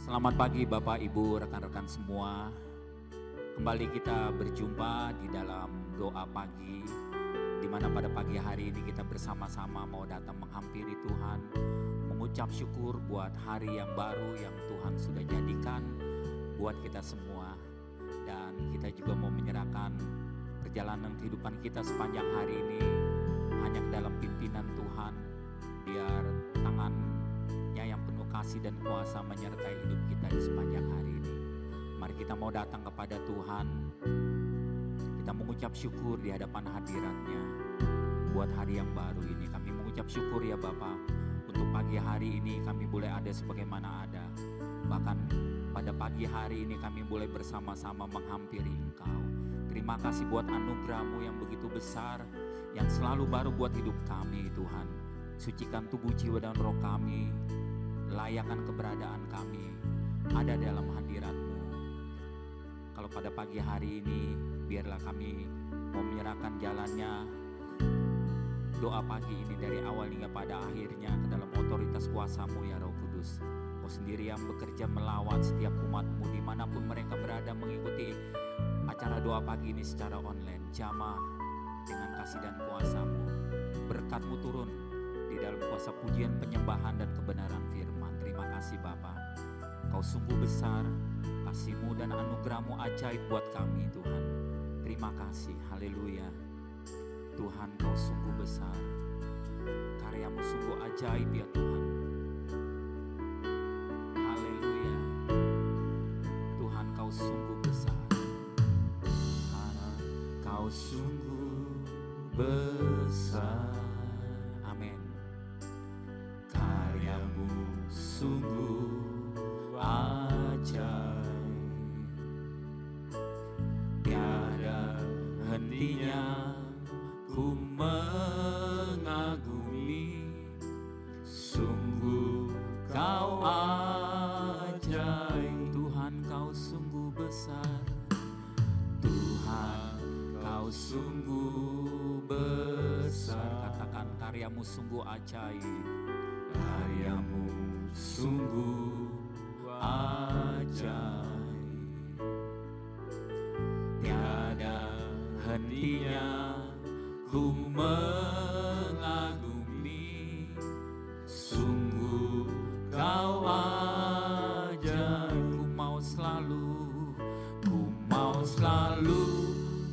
Selamat pagi Bapak Ibu, rekan-rekan semua. Kembali kita berjumpa di dalam doa pagi, di mana pada pagi hari ini kita bersama-sama mau datang menghampiri Tuhan, mengucap syukur buat hari yang baru yang Tuhan sudah jadikan buat kita semua. Dan kita juga mau menyerahkan perjalanan kehidupan kita sepanjang hari ini hanya ke dalam pimpinan Tuhan, biar tangannya yang penuh kasih dan kuasa menyertai hidup kita di sepanjang hari ini. Mari kita mau datang kepada Tuhan, kita mengucap syukur di hadapan hadirat-Nya buat hari yang baru ini. Kami mengucap syukur ya Bapa, untuk pagi hari ini kami boleh ada sebagaimana ada. Bahkan pada pagi hari ini kami boleh bersama-sama menghampiri Engkau. Terima kasih buat anugerah-Mu yang begitu besar, yang selalu baru buat hidup kami Tuhan. Sucikan tubuh, jiwa, dan roh kami, layakan keberadaan kami ada dalam hadirat-Mu. Kalau pada pagi hari ini, biarlah kami mau menyerahkan jalannya doa pagi ini dari awal hingga pada akhirnya ke dalam otoritas kuasa-Mu ya Roh Kudus. Kau sendiri yang bekerja melawan setiap umat-Mu dimanapun mereka berada mengikuti acara doa pagi ini secara online. Jamah dengan kasih dan kuasa-Mu, berkat-Mu turun di dalam kuasa pujian, penyembahan, dan kebenaran firman. Terima kasih Bapa, Kau sungguh besar, kasih-Mu dan anugerah-Mu ajaib buat kami Tuhan. Terima kasih, haleluya. Tuhan Kau sungguh besar, karya-Mu sungguh ajaib ya Tuhan. Haleluya, Tuhan Kau sungguh besar, karena Kau sungguh besar. Amin. Karya-Mu sungguh ajaib, tiada hentinya ku mengagumi. Sungguh Kau ajaib, Tuhan Kau sungguh besar, Tuhan Kau sungguh besar. Katakan karya-Mu sungguh ajaib, karya-Mu sungguh ajaib, tiada hentinya ku mengagumi. Sungguh Kau ajaib, ku mau selalu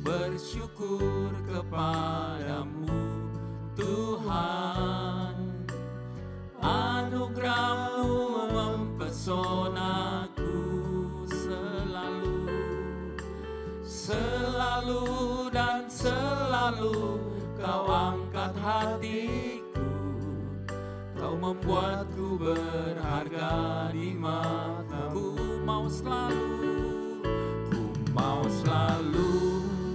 bersyukur kepadamu Tuhan. Anugerah-Mu mempesonaku selalu, selalu dan selalu. Kau angkat hatiku, Kau membuatku berharga di mata-Mu. Ku mau selalu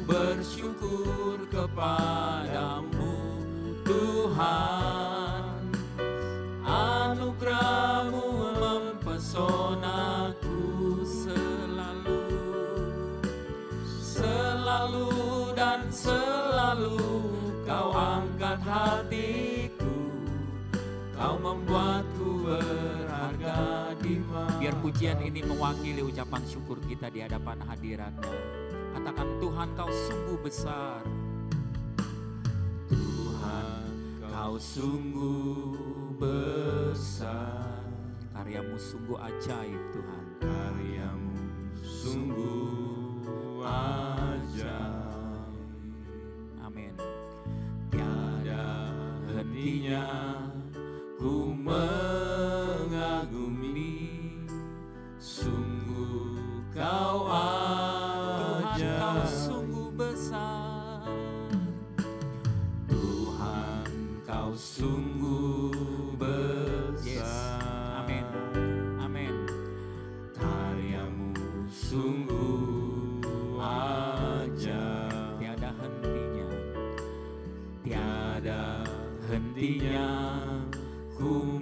bersyukur kepadamu Tuhan. Anugerah-Mu mempesonaku selalu, selalu dan selalu. Kau angkat hatiku, Kau membuatku berharga di mata. Biar pujian ini mewakili ucapan syukur kita di hadapan hadirat-Nya. Katakan, Tuhan Kau sungguh besar, Tuhan Kau sungguh besar. Karya-Mu sungguh ajaib Tuhan, karya-Mu sungguh ajaib. Amin. Tiada hentinya ku mengagumi. Sungguh Kau ajaib, Tuhan Kau sungguh besar, Tuhan Kau sungguh besar. Yes. Amin. Amin. Karya-Mu sungguh ajaib, tiada hentinya, tiada hentinya ku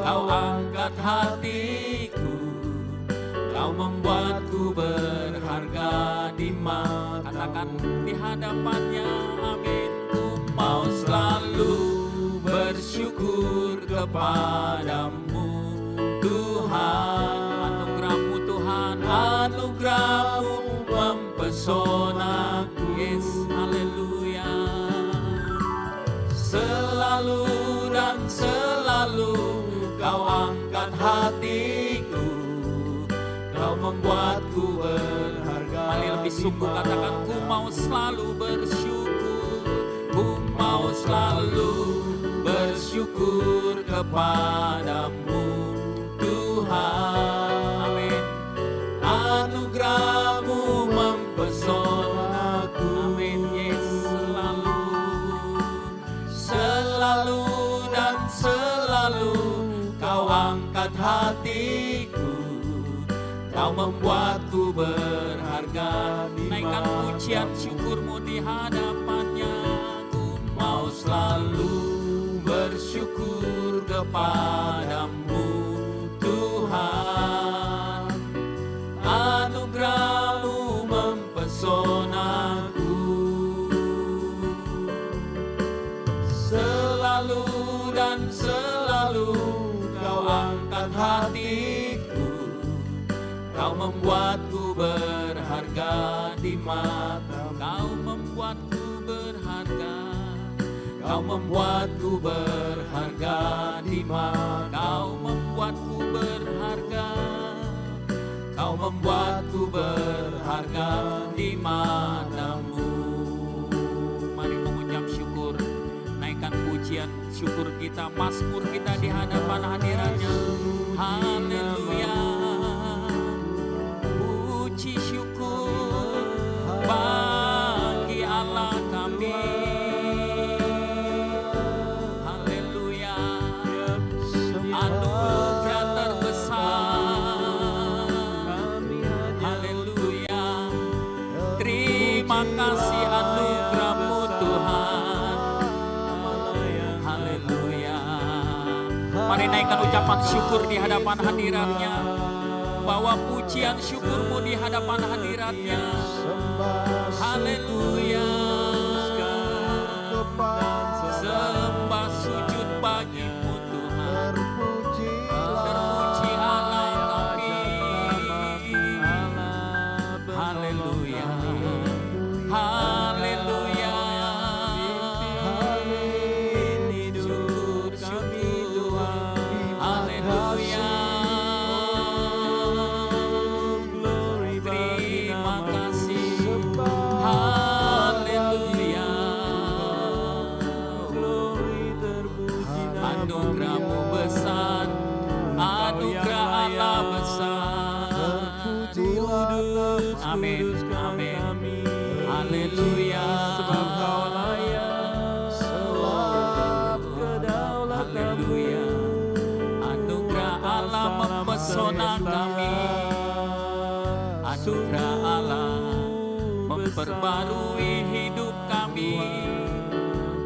Kau angkat hatiku, Kau membuatku berharga di mata. Katakan di hadapannya, amin. Ku mau selalu bersyukur kepadamu Tuhan. Anugerah-Mu Tuhan, anugerah-Mu mempesonaku. Yes, haleluya. Selalu dan selalu Kau angkat hatiku, Kau membuatku berharga. Mari lebih sungguh katakan, ku mau selalu bersyukur, ku mau selalu bersyukur kepadamu Tuhan. Amin. Anugerah-Mu mempesonaku. Amin. Yes, selalu, selalu dan selalu Kau angkat hatiku, Kau membuatku berharga. Naikkan pujian syukur-Mu di hadapannya. Ku mau selalu bersyukur kepadamu Tuhan. Anugerah-Mu mempesonaku. Selalu dan selalu Kau angkat hatiku, Kau membuatku berharga di mata. Kau membuatku berharga, Kau membuatku berharga di mata. Kau membuatku berharga, Kau membuatku berharga di mata-Mu. Mari mengucap syukur, naikkan pujian syukur kita, mazmur kita di hadapan hadirat-Nya. Haleluya. Puji syukur bagi Allah kami. Haleluya. Anugerah terbesar. Haleluya. Terima kasih anugerah-Mu Tuhan. Haleluya. Mari naikkan ucapan syukur di hadapan hadirat-Nya. Bawa pujian syukur-Mu di hadapan hadirat-Nya. Haleluya. Sembah sujud bagi-Mu Tuhan. Terpuji Allah kami. Haleluya. Haleluya. Syukur, syukur. Haleluya. Terima kasih. Haleluya. Anugerah-Mu besar, anugerah Allah besar. Amin, amin. Haleluya. Haleluya. Anugerah Allah mempesona kami. Anugerah Allah memperbarui hidup kami.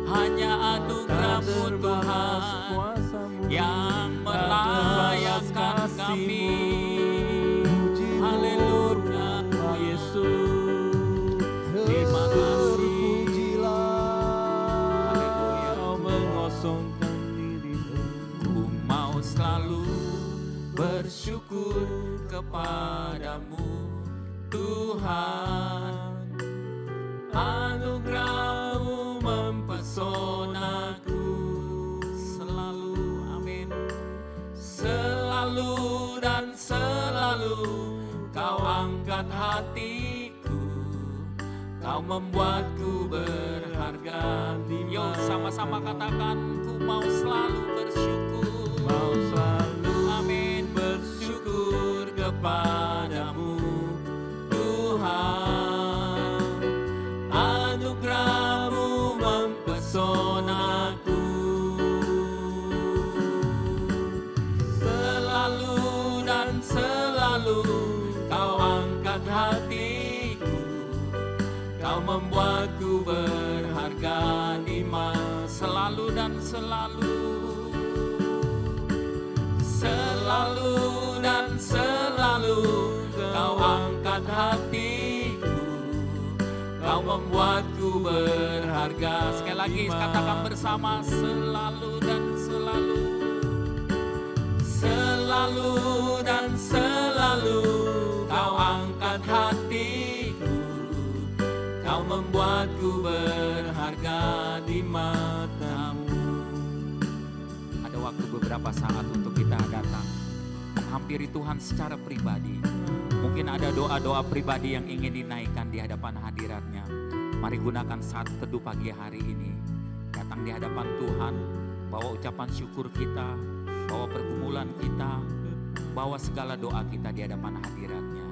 Hanya anugerah-Mu Tuhan yang melayakkan kami. Haleluya. Yesus, terima kasih. Haleluya. Kau mengosongkan diri-Mu. Ku mau selalu bersyukur kepadamu Tuhan. Anugerah-Mu mempesonaku selalu. Amin. Selalu dan selalu Kau angkat hatiku, Kau membuatku berharga. Yo, sama-sama katakan, ku mau selalu bersyukur. Mau selalu, amin, bersyukur kepadamu Tuhan. Anugerah-Mu mempesonaku. Selalu dan selalu Kau angkat hatiku, Kau membuatku berharga di mata. Selalu dan selalu hatiku, Kau membuatku berharga. Sekali lagi katakan bersama, selalu dan selalu. Selalu dan selalu Kau angkat hatiku, Kau membuatku berharga di mata-Mu. Ada waktu beberapa saat untuk kita datang menghampiri Tuhan secara pribadi. Mungkin ada doa-doa pribadi yang ingin dinaikkan di hadapan hadirat-Nya. Mari gunakan saat teduh pagi hari ini. Datang di hadapan Tuhan, bawa ucapan syukur kita, bawa pergumulan kita, bawa segala doa kita di hadapan hadirat-Nya.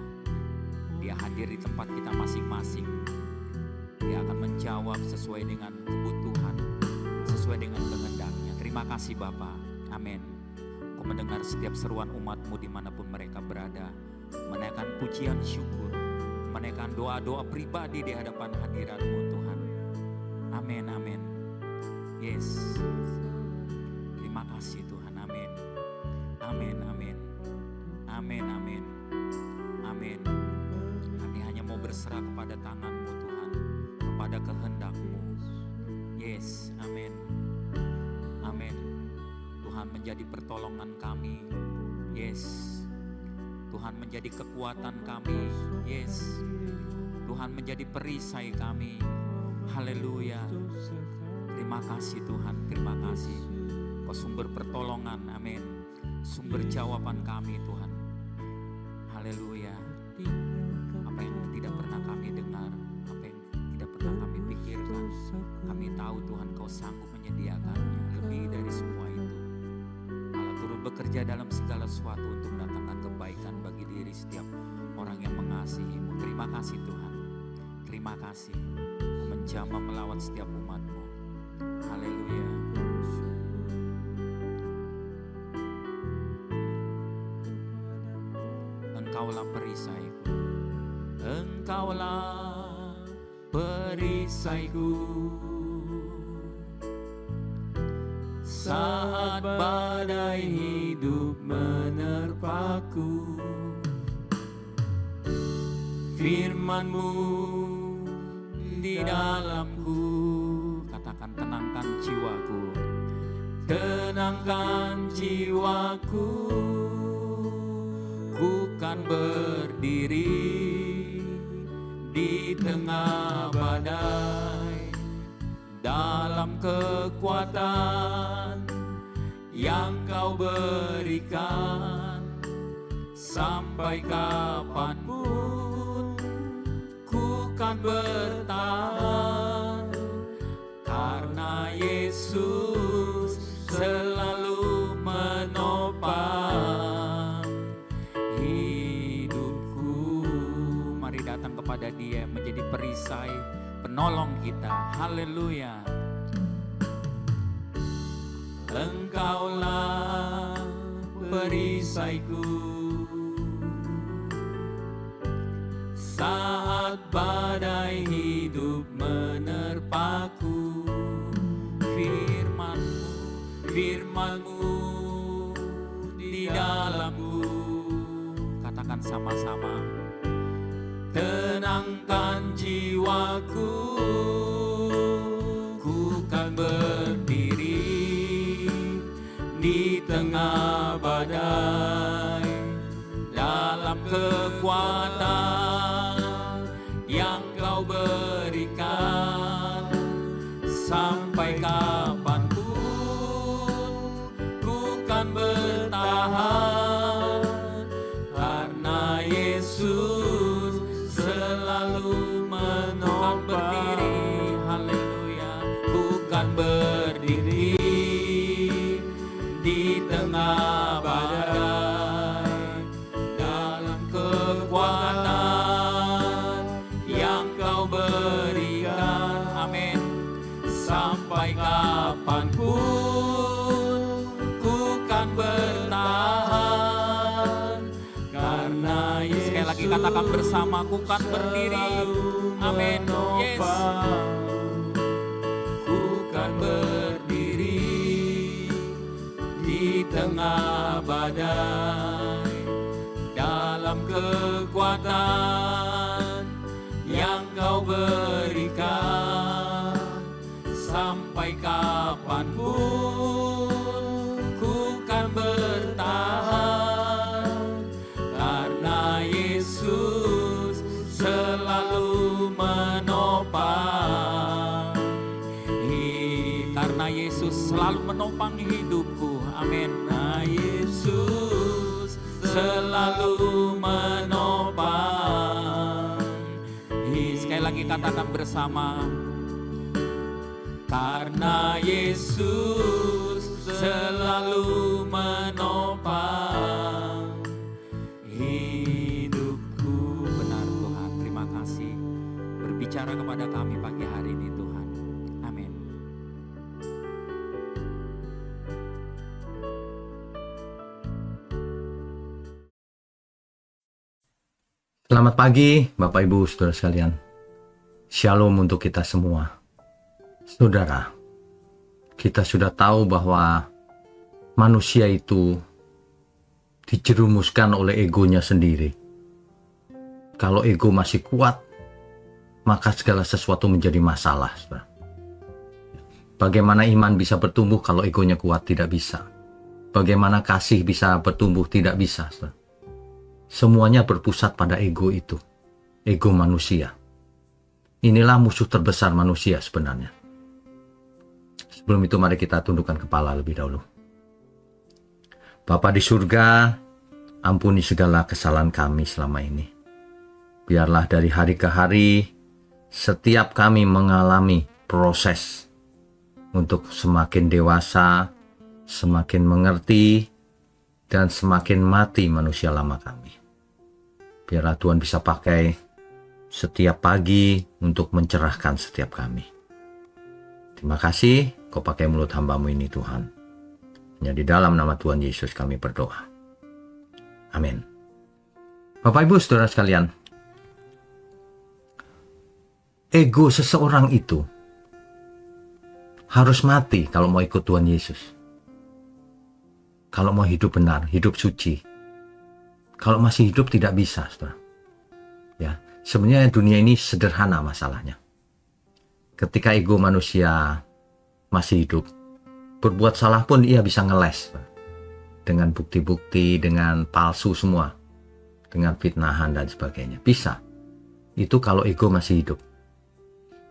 Dia hadir di tempat kita masing-masing. Dia akan menjawab sesuai dengan kebutuhan, sesuai dengan kehendak-Nya. Terima kasih Bapa. Amin. Kau mendengar setiap seruan umat-Mu dimanapun mereka berada, menaikkan pujian syukur, menaikkan doa-doa pribadi di hadapan hadirat-Mu Tuhan. Amin, amin. Yes. Terima kasih Tuhan. Amin. Amin, amin. Amin, amin. Amin. Kami hanya mau berserah kepada tangan-Mu Tuhan, kepada kehendak-Mu. Yes, amin. Amin. Tuhan menjadi pertolongan kami. Yes. Tuhan menjadi kekuatan kami. Yes. Tuhan menjadi perisai kami. Haleluya. Terima kasih Tuhan, terima kasih. Kau sumber pertolongan, amin. Sumber jawaban kami Tuhan. Haleluya. Apa yang tidak pernah kami dengar, apa yang tidak pernah kami pikirkan, kami tahu Tuhan Kau sanggup menyediakannya. Lebih dari semua itu, Allah turut bekerja dalam segala sesuatu untuk mendatangkan kebaikan bagi diri setiap orang yang mengasihi-Mu. Terima kasih Tuhan. Terima kasih. Menjamah melawat setiap umat-Mu. Haleluya. Engkaulah perisaiku. Engkaulah perisaiku. Saat badai hidup menerpaku, firman-Mu di dalamku. Katakan, tenangkan jiwaku. Tenangkan jiwaku. Ku kan berdiri di tengah badai, dalam kekuatan yang Kau berikan. Sampai kapanpun ku kan bertahan, karena Yesus selalu menopang hidupku. Mari datang kepada Dia, menjadi perisai, penolong kita. Haleluya. Engkaulah perisaiku. Saat badai hidup menerpaku, firman-Mu, firman-Mu di dalamku. Katakan sama-sama. Tenangkan jiwaku. Ku kan berdiri di tengah badai, dalam kekuatan yang Kau berikan. Sampai kapanpun ku kan bertahan, karena Yesus selalu menopang. Berdiri, haleluya. Ku kan berdiri di tengah badai, dalam kekuatan yang Kau berikan. Amin. Sampai kapanpun ku kan bertahan, karena Yesus. Sekali lagi katakan bersama, ku kan berdiri. Amin. Yes. Ku kan berdiri di tengah badai, dalam kekuatan hidupku. Amin. Nah, Yesus selalu menopang. Sekali lagi katakan bersama. Karena Yesus selalu menopang hidupku. Benar Tuhan, terima kasih. Berbicara kepada kami pagi hari ini Tuhan. Amin. Selamat pagi Bapak Ibu Saudara sekalian. Shalom untuk kita semua. Saudara, kita sudah tahu bahwa manusia itu dijerumuskan oleh egonya sendiri. Kalau ego masih kuat, maka segala sesuatu menjadi masalah. Saudara. Bagaimana iman bisa bertumbuh kalau egonya kuat? Tidak bisa. Bagaimana kasih bisa bertumbuh? Tidak bisa. Saudara. Semuanya berpusat pada ego itu. Ego manusia. Inilah musuh terbesar manusia sebenarnya. Sebelum itu mari kita tundukkan kepala lebih dahulu. Bapa di surga, ampuni segala kesalahan kami selama ini. Biarlah dari hari ke hari, setiap kami mengalami proses untuk semakin dewasa, semakin mengerti, dan semakin mati manusia lama kami. Biarlah Tuhan bisa pakai setiap pagi untuk mencerahkan setiap kami. Terima kasih Kau pakai mulut hamba-Mu ini Tuhan. Hanya di dalam nama Tuhan Yesus kami berdoa. Amin. Bapak Ibu Saudara sekalian, ego seseorang itu harus mati kalau mau ikut Tuhan Yesus. Kalau mau hidup benar, hidup suci. Kalau masih hidup tidak bisa, Saudara. Ya, sebenarnya dunia ini sederhana masalahnya. Ketika ego manusia masih hidup, berbuat salah pun ia bisa ngeles. Dengan bukti-bukti, dengan palsu semua. Dengan fitnahan dan sebagainya. Bisa. Itu kalau ego masih hidup.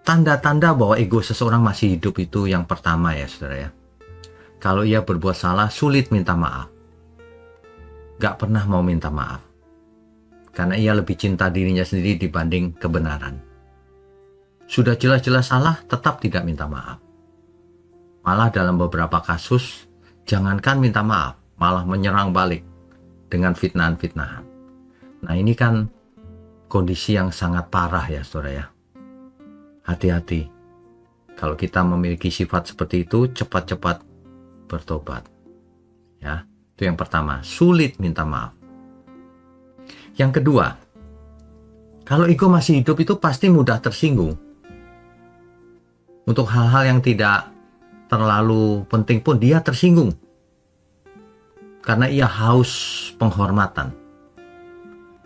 Tanda-tanda bahwa ego seseorang masih hidup itu yang pertama ya saudara ya. Kalau ia berbuat salah, sulit minta maaf. Gak pernah mau minta maaf. Karena ia lebih cinta dirinya sendiri dibanding kebenaran. Sudah jelas-jelas salah, tetap tidak minta maaf. Malah dalam beberapa kasus, jangankan minta maaf, malah menyerang balik dengan fitnahan-fitnahan. Nah ini kan kondisi yang sangat parah ya saudara ya. Hati-hati. Kalau kita memiliki sifat seperti itu, cepat-cepat bertobat. Ya, itu yang pertama, sulit minta maaf. Yang kedua, kalau ego masih hidup itu pasti mudah tersinggung. Untuk hal-hal yang tidak terlalu penting pun dia tersinggung. Karena ia haus penghormatan.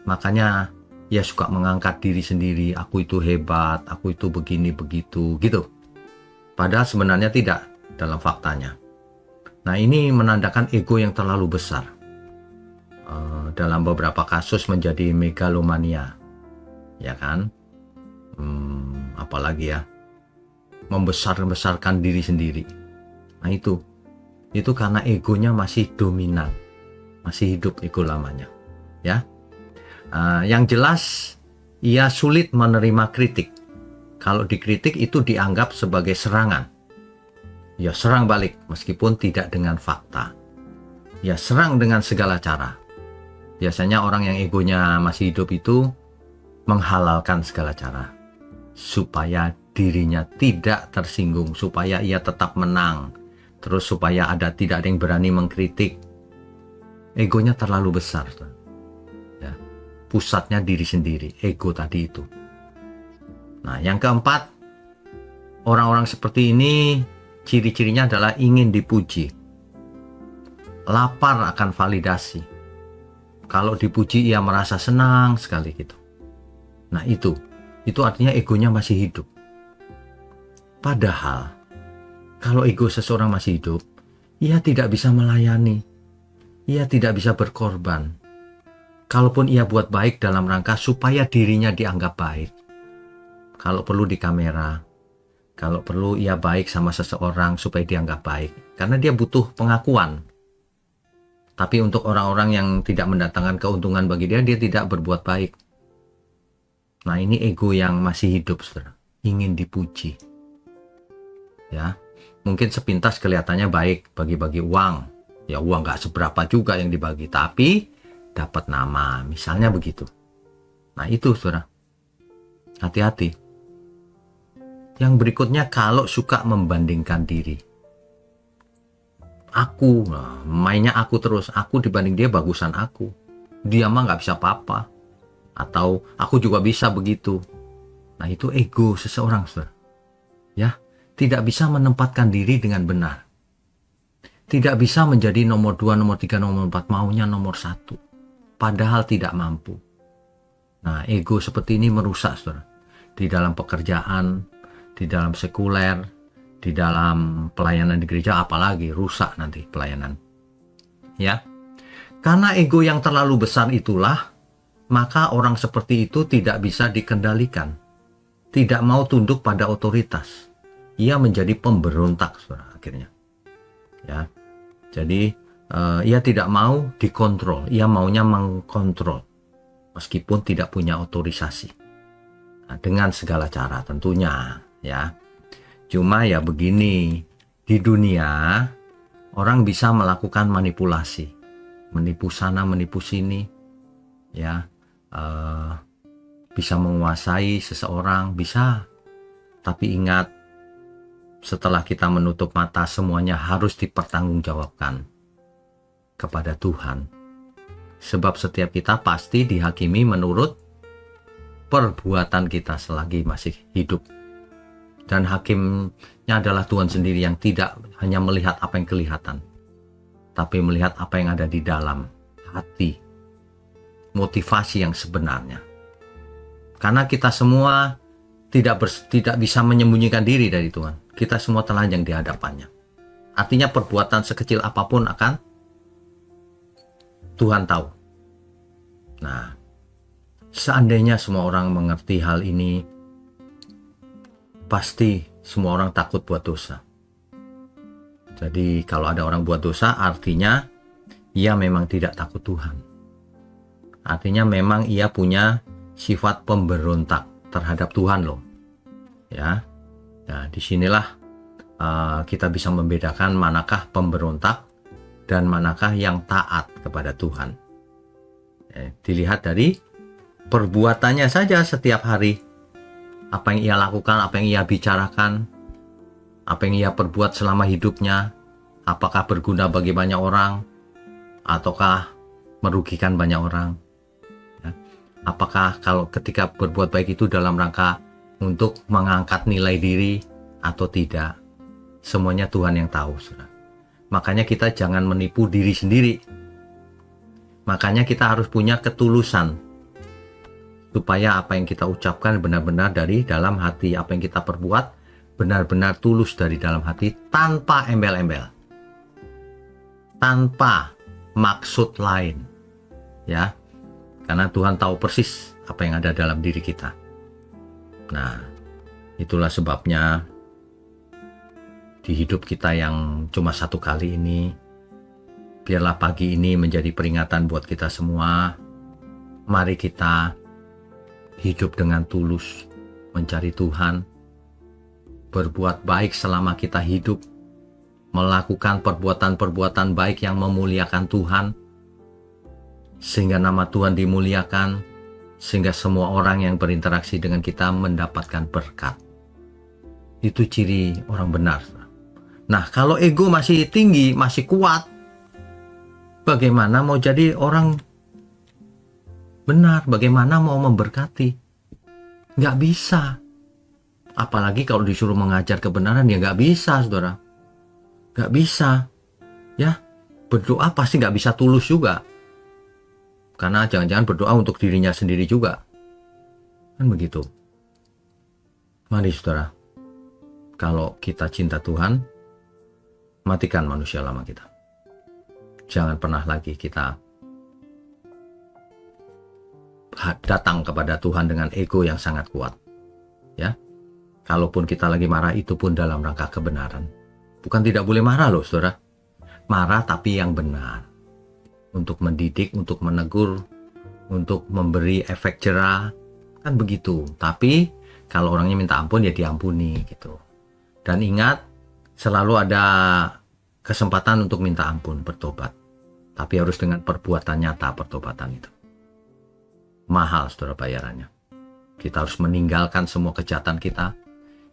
Makanya ia suka mengangkat diri sendiri, aku itu hebat, aku itu begini begitu, gitu. Padahal sebenarnya tidak dalam faktanya. Nah ini menandakan ego yang terlalu besar. Dalam beberapa kasus menjadi megalomania. Ya kan? Apalagi ya. Membesar-besarkan diri sendiri. Nah itu karena egonya masih dominan. Masih hidup ego lamanya. Ya. Yang jelas ia sulit menerima kritik. Kalau dikritik itu dianggap sebagai serangan. Ya serang balik meskipun tidak dengan fakta. Ya serang dengan segala cara. Biasanya orang yang egonya masih hidup itu menghalalkan segala cara. Supaya dirinya tidak tersinggung. Supaya ia tetap menang. Terus supaya tidak ada yang berani mengkritik. Egonya terlalu besar. Ya. Pusatnya diri sendiri. Ego tadi itu. Nah yang keempat. Orang-orang seperti ini ciri-cirinya adalah ingin dipuji. Lapar akan validasi. Kalau dipuji ia merasa senang sekali gitu. Nah itu artinya egonya masih hidup. Padahal kalau ego seseorang masih hidup, ia tidak bisa melayani. Ia tidak bisa berkorban. Kalaupun ia buat baik dalam rangka supaya dirinya dianggap baik. Kalau perlu di kamera, Kalau perlu ia baik sama seseorang supaya dianggap baik. Karena dia butuh pengakuan. Tapi untuk orang-orang yang tidak mendatangkan keuntungan bagi dia, dia tidak berbuat baik. Nah, ini ego yang masih hidup, saudara. Ingin dipuji. Ya, mungkin sepintas kelihatannya baik, bagi-bagi uang. Ya, uang gak seberapa juga yang dibagi, tapi dapat nama, misalnya begitu. Nah, itu, saudara. Hati-hati. Yang berikutnya, kalau suka membandingkan diri. Aku, mainnya aku terus. Aku dibanding dia bagusan aku. Dia mah gak bisa apa-apa. Atau aku juga bisa begitu. Nah, itu ego seseorang, saudara. Ya, tidak bisa menempatkan diri dengan benar. Tidak bisa menjadi nomor 2, nomor 3, nomor 4. Maunya nomor 1. Padahal tidak mampu. Nah, ego seperti ini merusak, saudara. Di dalam pekerjaan, di dalam sekuler, di dalam pelayanan di gereja, apalagi rusak nanti pelayanan. Ya, karena ego yang terlalu besar itulah, maka orang seperti itu tidak bisa dikendalikan. Tidak mau tunduk pada otoritas. Ia menjadi pemberontak, saudara, akhirnya. Ya, jadi ia tidak mau dikontrol. Ia maunya mengkontrol, meskipun tidak punya otorisasi. Nah, dengan segala cara tentunya, ya. Cuma ya begini, di dunia orang bisa melakukan manipulasi, menipu sana, menipu sini, ya, bisa menguasai seseorang, bisa. Tapi ingat, setelah kita menutup mata, semuanya harus dipertanggungjawabkan kepada Tuhan. Sebab setiap kita pasti dihakimi menurut perbuatan kita selagi masih hidup. Dan hakimnya adalah Tuhan sendiri yang tidak hanya melihat apa yang kelihatan, tapi melihat apa yang ada di dalam hati, motivasi yang sebenarnya. Karena kita semua tidak bisa menyembunyikan diri dari Tuhan. Kita semua telanjang di hadapannya. Artinya perbuatan sekecil apapun akan Tuhan tahu. Nah, seandainya semua orang mengerti hal ini, pasti semua orang takut buat dosa. Jadi kalau ada orang buat dosa, artinya ia memang tidak takut Tuhan. Artinya memang ia punya sifat pemberontak terhadap Tuhan loh. Ya, nah disinilah kita bisa membedakan manakah pemberontak dan manakah yang taat kepada Tuhan. Dilihat dari perbuatannya saja setiap hari. Apa yang ia lakukan, apa yang ia bicarakan, apa yang ia perbuat selama hidupnya, apakah berguna bagi banyak orang, ataukah merugikan banyak orang. Ya. Apakah kalau ketika berbuat baik itu dalam rangka untuk mengangkat nilai diri atau tidak. Semuanya Tuhan yang tahu. Saudara. Makanya kita jangan menipu diri sendiri. Makanya kita harus punya ketulusan. Supaya apa yang kita ucapkan benar-benar dari dalam hati, apa yang kita perbuat benar-benar tulus dari dalam hati, tanpa embel-embel, tanpa maksud lain, ya, karena Tuhan tahu persis apa yang ada dalam diri kita. Nah, itulah sebabnya di hidup kita yang cuma satu kali ini, biarlah pagi ini menjadi peringatan buat kita semua. Mari kita hidup dengan tulus, mencari Tuhan, berbuat baik selama kita hidup, melakukan perbuatan-perbuatan baik yang memuliakan Tuhan, sehingga nama Tuhan dimuliakan, sehingga semua orang yang berinteraksi dengan kita mendapatkan berkat. Itu ciri orang benar. Nah, kalau ego masih tinggi, masih kuat, bagaimana mau jadi orang benar, bagaimana mau memberkati? Nggak bisa. Apalagi kalau disuruh mengajar kebenaran, ya nggak bisa, saudara. Nggak bisa. Ya, berdoa pasti nggak bisa tulus juga. Karena jangan-jangan berdoa untuk dirinya sendiri juga. Kan begitu. Mari, saudara. Kalau kita cinta Tuhan, matikan manusia lama kita. Jangan pernah lagi kita datang kepada Tuhan dengan ego yang sangat kuat. Ya. Kalaupun kita lagi marah, itu pun dalam rangka kebenaran. Bukan tidak boleh marah loh, saudara. Marah tapi yang benar. Untuk mendidik, untuk menegur, untuk memberi efek jerah. Kan begitu. Tapi kalau orangnya minta ampun, ya diampuni gitu. Dan ingat, selalu ada kesempatan untuk minta ampun, bertobat. Tapi harus dengan perbuatan nyata pertobatan itu. Mahal, saudara, bayarannya. Kita harus meninggalkan semua kejahatan kita.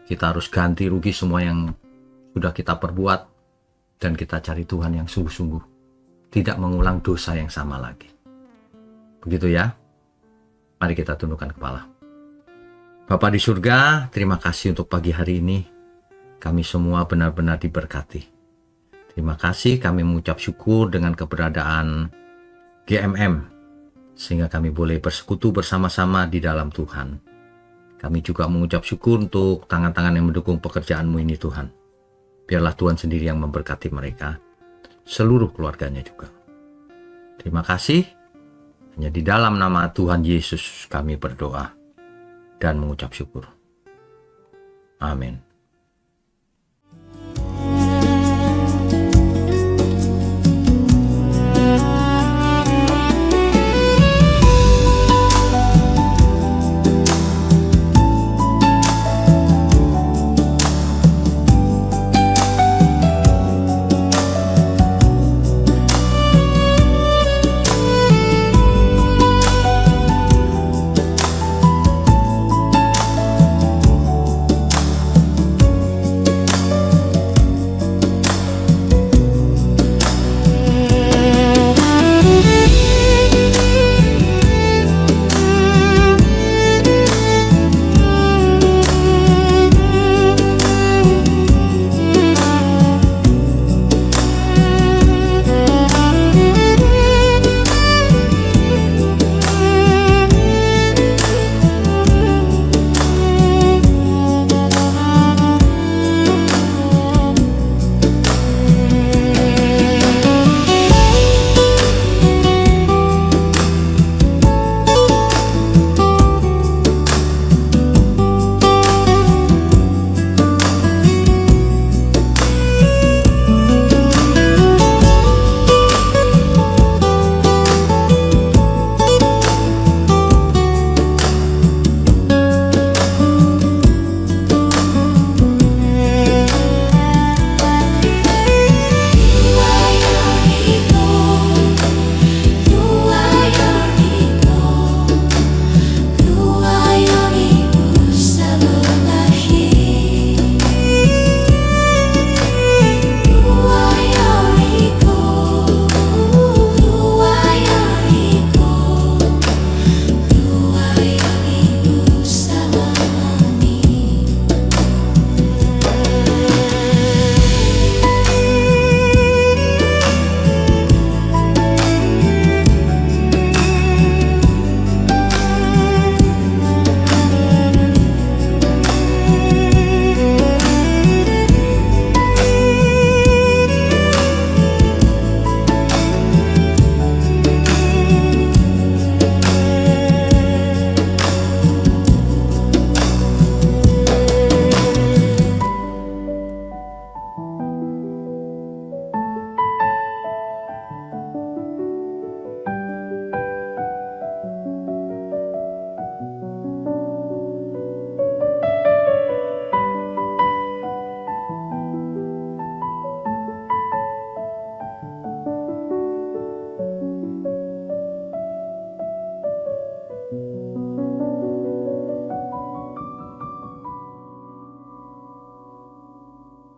Kita harus ganti rugi semua yang sudah kita perbuat. Dan kita cari Tuhan yang sungguh-sungguh. Tidak mengulang dosa yang sama lagi. Begitu ya. Mari kita tundukkan kepala. Bapa di surga, terima kasih untuk pagi hari ini. Kami semua benar-benar diberkati. Terima kasih, kami mengucap syukur dengan keberadaan GMM. Sehingga kami boleh bersekutu bersama-sama di dalam Tuhan. Kami juga mengucap syukur untuk tangan-tangan yang mendukung pekerjaan-Mu ini Tuhan. Biarlah Tuhan sendiri yang memberkati mereka, seluruh keluarganya juga. Terima kasih. Hanya di dalam nama Tuhan Yesus kami berdoa dan mengucap syukur. Amin.